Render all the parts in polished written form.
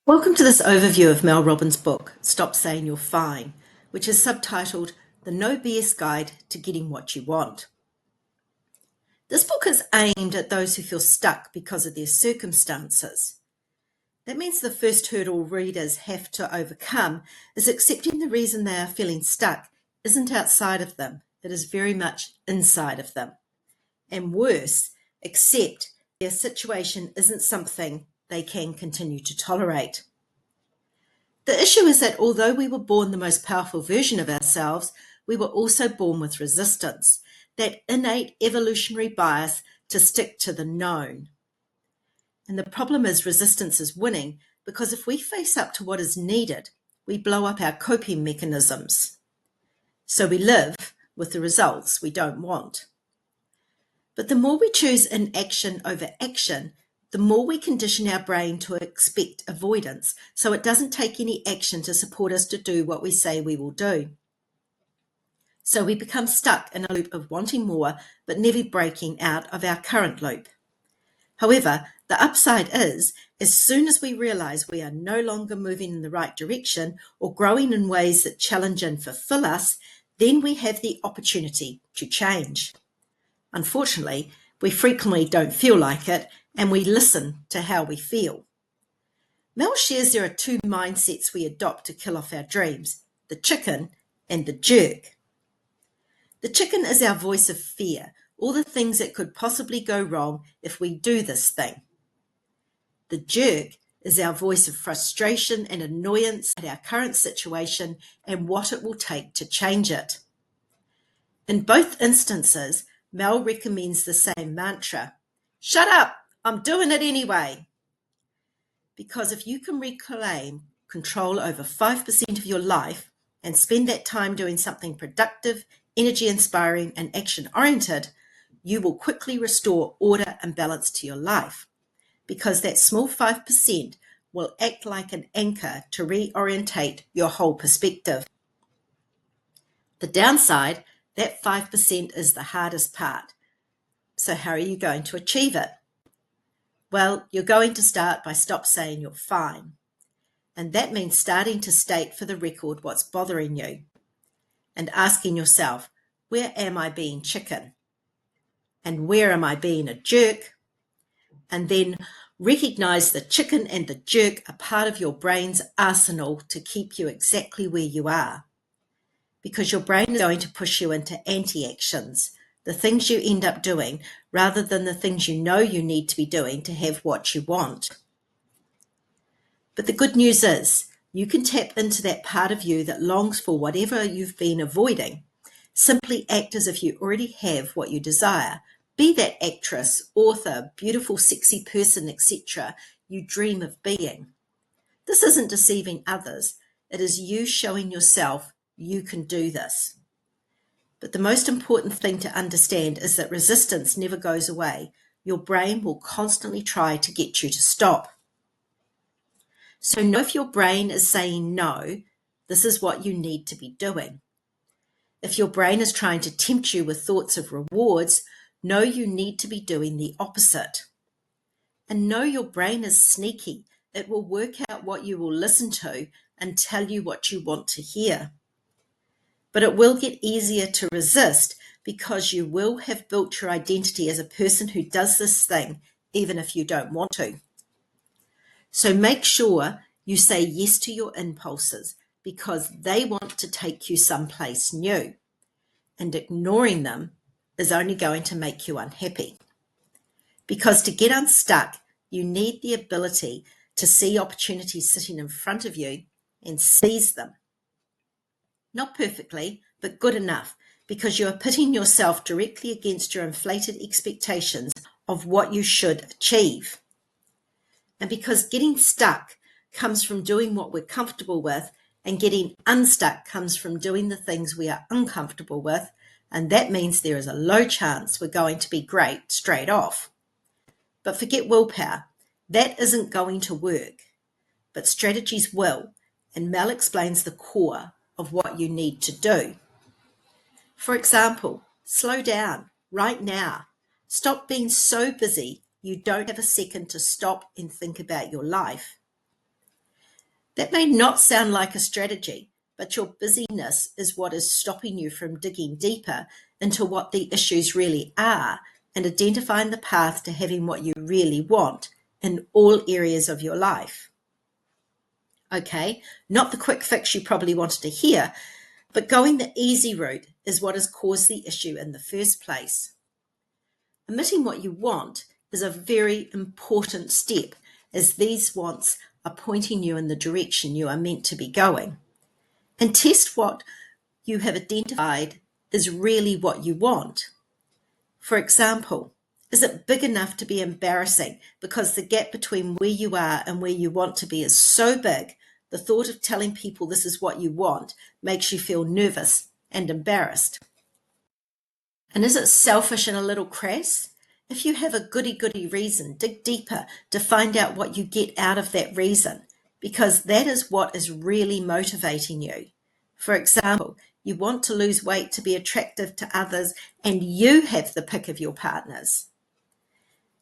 Welcome to this overview of Mel Robbins' book, Stop Saying You're Fine, which is subtitled The No BS Guide to Getting What You Want. This book is aimed at those who feel stuck because of their circumstances. That means the first hurdle readers have to overcome is accepting the reason they are feeling stuck isn't outside of them, it is very much inside of them. And worse, accept their situation isn't something they can continue to tolerate. The issue is that although we were born the most powerful version of ourselves, we were also born with resistance, that innate evolutionary bias to stick to the known. And the problem is resistance is winning because if we face up to what is needed, we blow up our coping mechanisms. So we live with the results we don't want. But the more we choose inaction over action, the more we condition our brain to expect avoidance, so it doesn't take any action to support us to do what we say we will do. So we become stuck in a loop of wanting more, but never breaking out of our current loop. However, the upside is, as soon as we realize we are no longer moving in the right direction or growing in ways that challenge and fulfill us, then we have the opportunity to change. Unfortunately, we frequently don't feel like it, and we listen to how we feel. Mel shares there are two mindsets we adopt to kill off our dreams, the chicken and the jerk. The chicken is our voice of fear, all the things that could possibly go wrong if we do this thing. The jerk is our voice of frustration and annoyance at our current situation and what it will take to change it. In both instances, Mel recommends the same mantra, shut up, I'm doing it anyway. Because if you can reclaim control over 5% of your life and spend that time doing something productive, energy-inspiring, and action-oriented, you will quickly restore order and balance to your life. Because that small 5% will act like an anchor to reorientate your whole perspective. The downside, that 5% is the hardest part. So how are you going to achieve it? Well, you're going to start by stop saying you're fine. And that means starting to state for the record what's bothering you and asking yourself, where am I being chicken? And where am I being a jerk? And then recognize the chicken and the jerk are part of your brain's arsenal to keep you exactly where you are. Because your brain is going to push you into anti-actions, the things you end up doing rather than the things you know you need to be doing to have what you want. But the good news is you can tap into that part of you that longs for whatever you've been avoiding. Simply act as if you already have what you desire. Be that actress, author, beautiful, sexy person, etc. you dream of being. This isn't deceiving others. It is you showing yourself you can do this. But the most important thing to understand is that resistance never goes away. Your brain will constantly try to get you to stop. So know if your brain is saying no, this is what you need to be doing. If your brain is trying to tempt you with thoughts of rewards, know you need to be doing the opposite. And know your brain is sneaky. It will work out what you will listen to and tell you what you want to hear. But it will get easier to resist because you will have built your identity as a person who does this thing, even if you don't want to. So make sure you say yes to your impulses because they want to take you someplace new. And ignoring them is only going to make you unhappy. Because to get unstuck, you need the ability to see opportunities sitting in front of you and seize them. Not perfectly, but good enough, because you are pitting yourself directly against your inflated expectations of what you should achieve. And because getting stuck comes from doing what we're comfortable with, and getting unstuck comes from doing the things we are uncomfortable with, and that means there is a low chance we're going to be great straight off. But forget willpower. That isn't going to work. But strategies will, and Mel explains the core of what you need to do. For example, slow down right now. Stop being so busy you don't have a second to stop and think about your life. That may not sound like a strategy, but your busyness is what is stopping you from digging deeper into what the issues really are and identifying the path to having what you really want in all areas of your life. Okay, not the quick fix you probably wanted to hear, but going the easy route is what has caused the issue in the first place. Admitting what you want is a very important step, as these wants are pointing you in the direction you are meant to be going. And test what you have identified is really what you want. For example, is it big enough to be embarrassing because the gap between where you are and where you want to be is so big, the thought of telling people this is what you want makes you feel nervous and embarrassed? And is it selfish and a little crass? If you have a goody-goody reason, dig deeper to find out what you get out of that reason, because that is what is really motivating you. For example, you want to lose weight to be attractive to others, and you have the pick of your partners.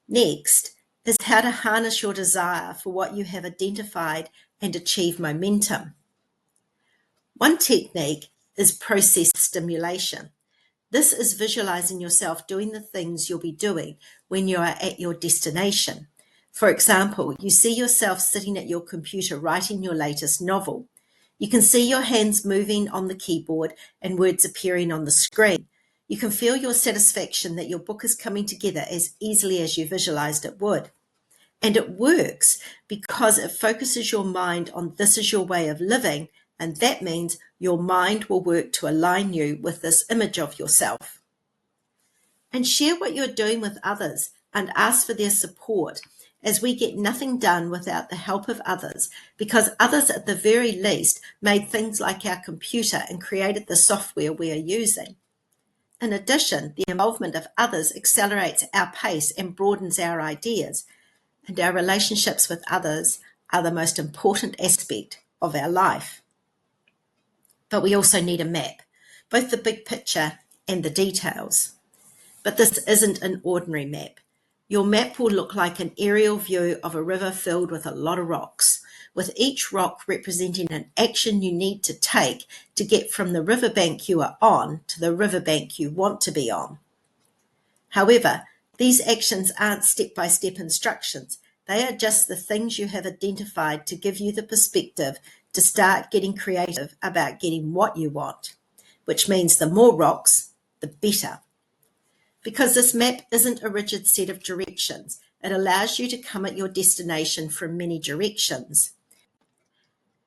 Next is how to harness your desire for what you have identified and achieve momentum. One technique is process stimulation. This is visualizing yourself doing the things you'll be doing when you are at your destination. For example, you see yourself sitting at your computer writing your latest novel. You can see your hands moving on the keyboard and words appearing on the screen. You can feel your satisfaction that your book is coming together as easily as you visualized it would. And it works because it focuses your mind on this is your way of living, and that means your mind will work to align you with this image of yourself. And share what you're doing with others and ask for their support, as we get nothing done without the help of others, because others at the very least made things like our computer and created the software we are using. In addition, the involvement of others accelerates our pace and broadens our ideas, and our relationships with others are the most important aspect of our life. But we also need a map, both the big picture and the details. But this isn't an ordinary map. Your map will look like an aerial view of a river filled with a lot of rocks, with each rock representing an action you need to take to get from the riverbank you are on to the riverbank you want to be on. However, these actions aren't step-by-step instructions. They are just the things you have identified to give you the perspective to start getting creative about getting what you want, which means the more rocks, the better. Because this map isn't a rigid set of directions, it allows you to come at your destination from many directions.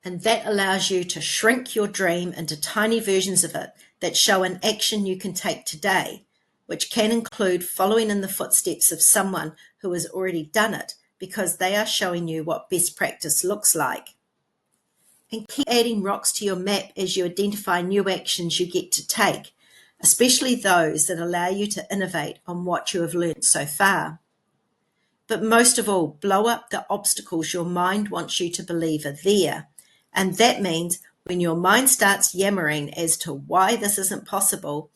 And that allows you to shrink your dream into tiny versions of it that show an action you can take today, which can include following in the footsteps of someone who has already done it, because they are showing you what best practice looks like. And keep adding rocks to your map as you identify new actions you get to take, especially those that allow you to innovate on what you have learned so far. But most of all, blow up the obstacles your mind wants you to believe are there. And that means when your mind starts yammering as to why this isn't possible,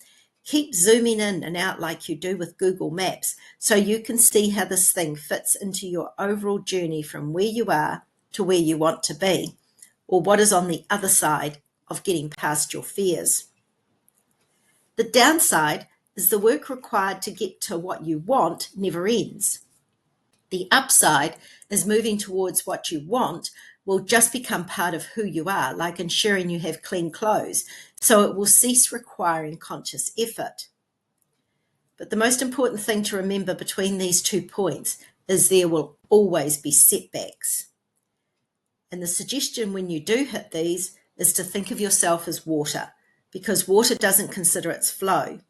keep zooming in and out like you do with Google Maps, so you can see how this thing fits into your overall journey from where you are to where you want to be, or what is on the other side of getting past your fears. The downside is the work required to get to what you want never ends. The upside is moving towards what you want will just become part of who you are, like ensuring you have clean clothes, so it will cease requiring conscious effort. But the most important thing to remember between these 2 points is there will always be setbacks. And the suggestion when you do hit these is to think of yourself as water, because water doesn't consider its flow.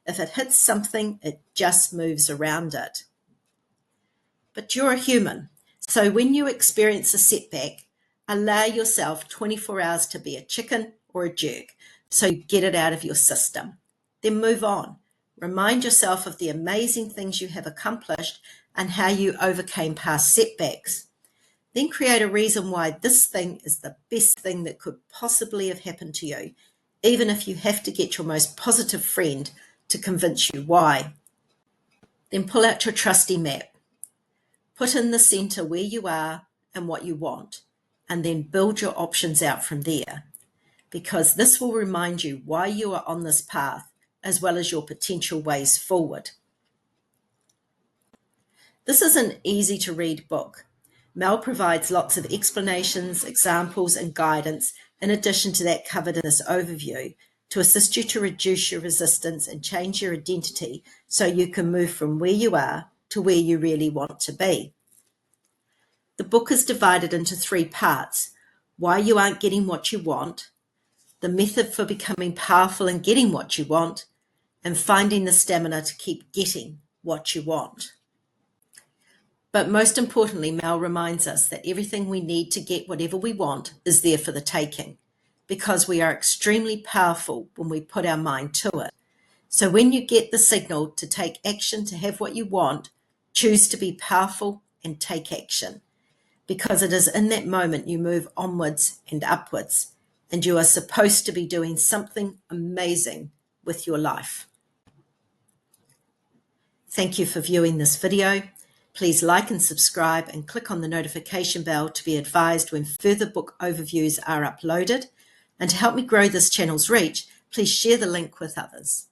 If it hits something, it just moves around it. But you're a human, so when you experience a setback, allow yourself 24 hours to be a chicken or a jerk, so you get it out of your system. Then move on. Remind yourself of the amazing things you have accomplished and how you overcame past setbacks. Then create a reason why this thing is the best thing that could possibly have happened to you, even if you have to get your most positive friend to convince you why. Then pull out your trusty map. Put in the center where you are and what you want, and then build your options out from there, because this will remind you why you are on this path, as well as your potential ways forward. This is an easy to read book. Mel provides lots of explanations, examples, and guidance in addition to that covered in this overview to assist you to reduce your resistance and change your identity so you can move from where you are to where you really want to be. The book is divided into 3 parts: why you aren't getting what you want, the method for becoming powerful and getting what you want, and finding the stamina to keep getting what you want. But most importantly, Mel reminds us that everything we need to get whatever we want is there for the taking, because we are extremely powerful when we put our mind to it. So when you get the signal to take action to have what you want, choose to be powerful and take action, because it is in that moment you move onwards and upwards, and you are supposed to be doing something amazing with your life. Thank you for viewing this video. Please like and subscribe and click on the notification bell to be advised when further book overviews are uploaded. And to help me grow this channel's reach, please share the link with others.